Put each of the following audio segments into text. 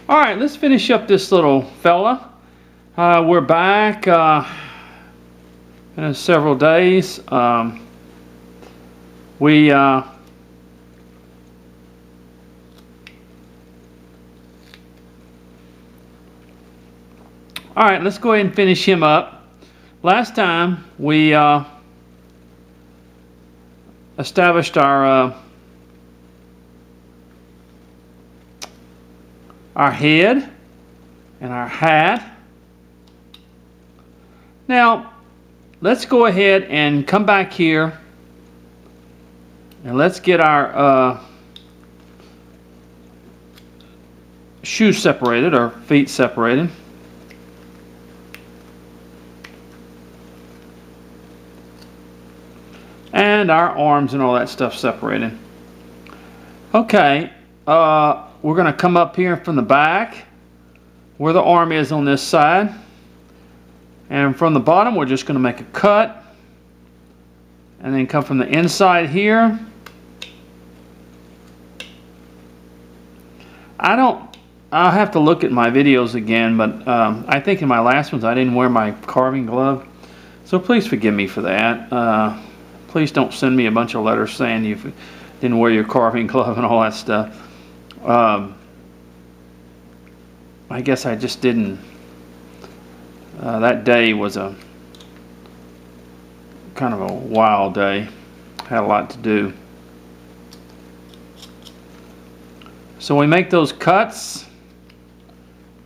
Alright, let's finish up this little fella. We're back in several days. Alright, let's go ahead and finish him up. Last time we established our head and our hat. Now let's go ahead and come back here and let's get our shoes separated, or feet separated. And our arms and all that stuff separated. Okay, we're going to come up here from the back where the arm is on this side, and from the bottom we're just going to make a cut and then come from the inside here. I'll have to look at my videos again, but I think in my last ones I didn't wear my carving glove, so please forgive me for that. Please don't send me a bunch of letters saying you didn't wear your carving glove and all that stuff. I guess I just didn't. That day was a kind of a wild day. Had a lot to do. So we make those cuts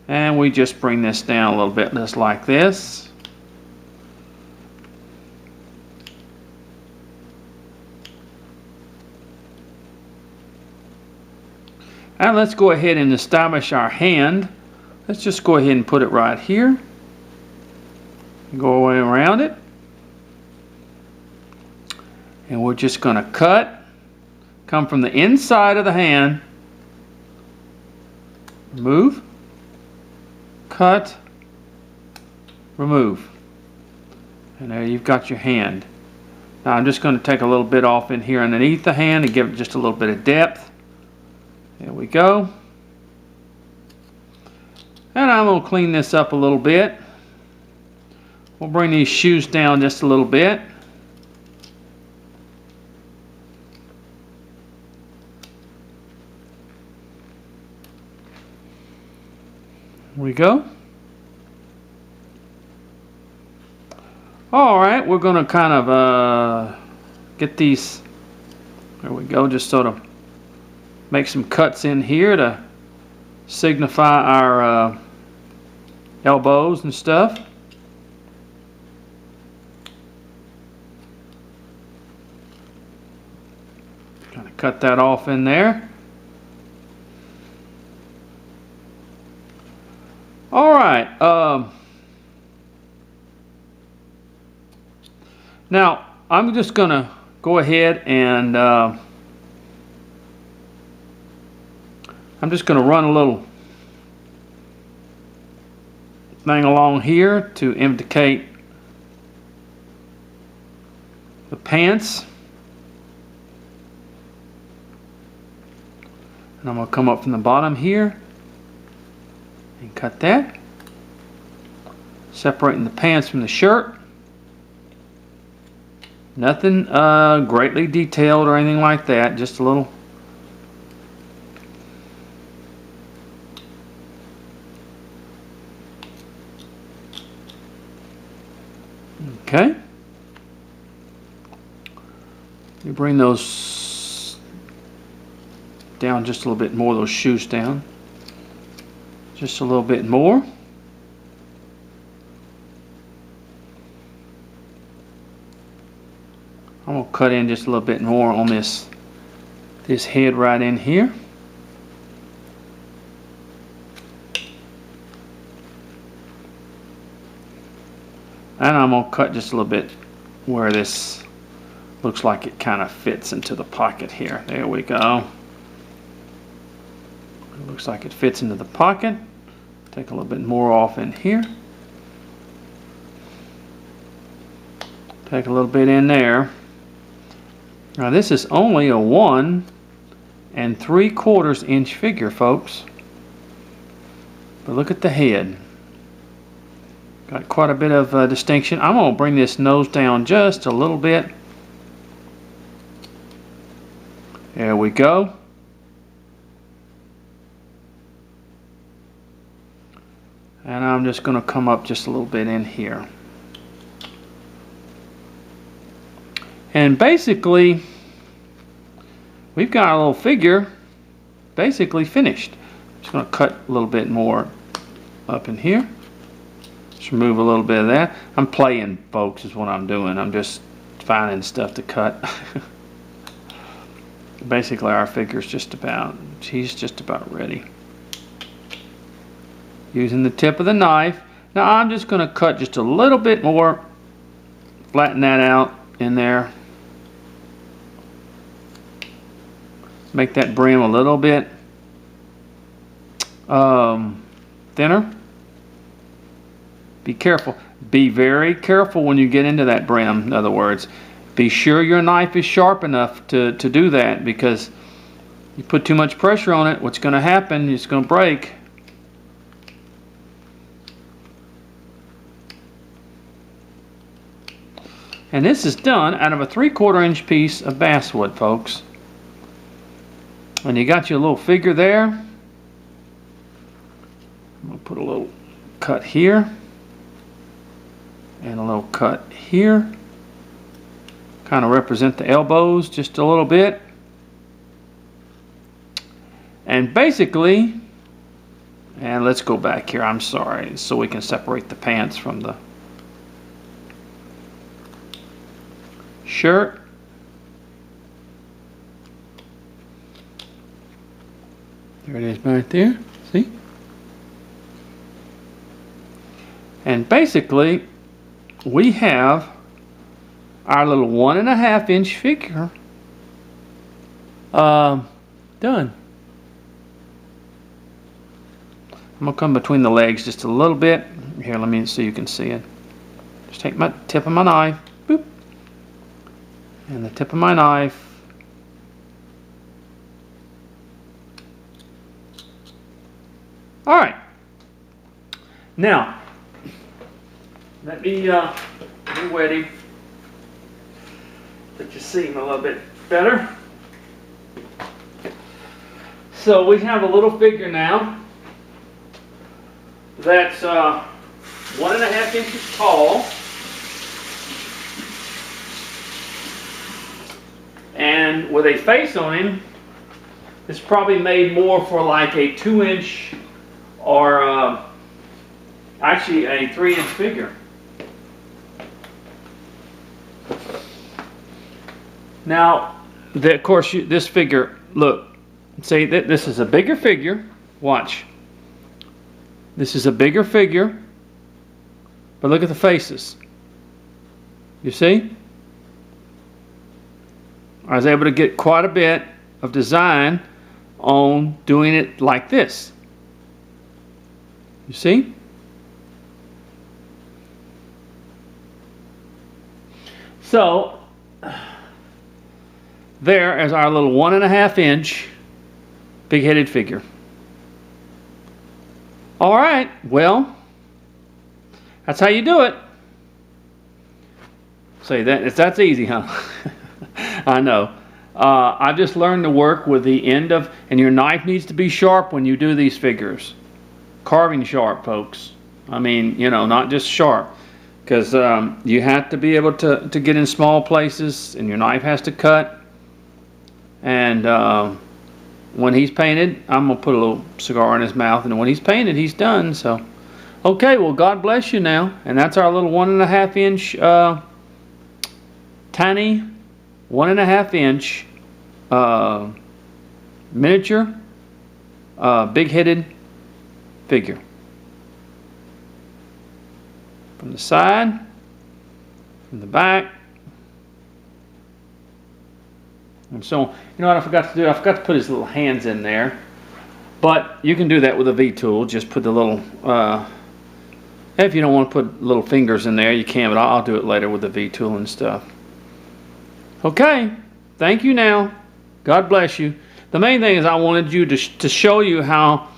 and we just bring this down a little bit, just like this. And let's go ahead and establish our hand. Let's just go ahead and put it right here. Go away around it. And we're just going to cut. Come from the inside of the hand. Remove. Cut. Remove. And there you've got your hand. Now I'm just going to take a little bit off in here underneath the hand and give it just a little bit of depth. There we go. And I'm going to clean this up a little bit. We'll bring these shoes down just a little bit. There we go. Alright, we're going to kind of get these, there we go, just sort of make some cuts in here to signify our elbows and stuff. Kind of cut that off in there. All right. Now I'm just going to go ahead and I'm just going to run a little thing along here to indicate the pants. And I'm going to come up from the bottom here and cut that. Separating the pants from the shirt. Nothing greatly detailed or anything like that, just a little. Okay. You bring those down just a little bit more, those shoes down. Just a little bit more. I'm going to cut in just a little bit more on this head right in here. And I'm going to cut just a little bit where this looks like it kind of fits into the pocket here. There we go. It looks like it fits into the pocket. Take a little bit more off in here. Take a little bit in there. Now this is only a 1 3/4 inch figure, folks. But look at the head. Got quite a bit of distinction. I'm going to bring this nose down just a little bit. There we go. And I'm just going to come up just a little bit in here. And basically, we've got a little figure basically finished. Just going to cut a little bit more up in here. Just remove a little bit of that. I'm playing, folks, is what I'm doing. I'm just finding stuff to cut. Basically, our figure's just about, he's just about ready. Using the tip of the knife. Now I'm just going to cut just a little bit more. Flatten that out in there. Make that brim a little bit thinner. Be careful. Be very careful when you get into that brim, in other words. Be sure your knife is sharp enough to do that, because you put too much pressure on it, what's going to happen, it's going to break. And this is done out of a 3/4 inch piece of basswood, folks. And you got your little figure there. I'm going to put a little cut here. And a little cut here. Kind of represent the elbows just a little bit. And basically, and let's go back here, I'm sorry, so we can separate the pants from the shirt. There it is right there, see? And basically, we have our little 1.5 inch figure done. I'm gonna come between the legs just a little bit. Here, let me so you can see it. Just take my tip of my knife, boop, and the tip of my knife. All right. Now, let me get ready. Let you see him a little bit better. So we have a little figure now that's 1.5 inches tall, and with a face on him. It's probably made more for like a 2-inch or actually a 3-inch figure. Now, of course, this figure, look, see, this is a bigger figure. Watch. This is a bigger figure, but look at the faces. You see? I was able to get quite a bit of design on doing it like this. You see? So, there is our little 1.5 inch big-headed figure. All right, well, that's how you do it. Say that that's easy, huh? I know. I've just learned to work with the end of, and your knife needs to be sharp when you do these figures. Carving sharp, folks. I mean, you know, not just sharp. Because you have to be able to get in small places, and your knife has to cut. And when he's painted, I'm going to put a little cigar in his mouth, and when he's painted, he's done. So, okay, well, God bless you now. And that's our little 1.5 inch, tiny 1.5 inch miniature big-headed figure. From the side, from the back, and so, you know what I forgot to do? I forgot to put his little hands in there. But you can do that with a V-tool. Just put the little, if you don't want to put little fingers in there, you can, but I'll do it later with the V-tool and stuff. Okay, thank you now. God bless you. The main thing is I wanted you to show you how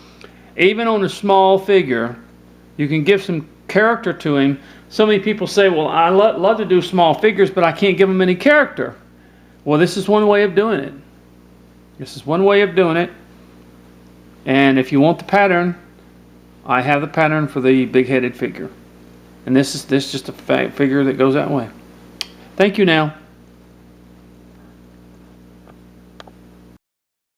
even on a small figure, you can give some character to him. So many people say, well, I love to do small figures, but I can't give them any character. Well, this is one way of doing it. This is one way of doing it. And if you want the pattern, I have the pattern for the big-headed figure. And this is just a figure that goes that way. Thank you now.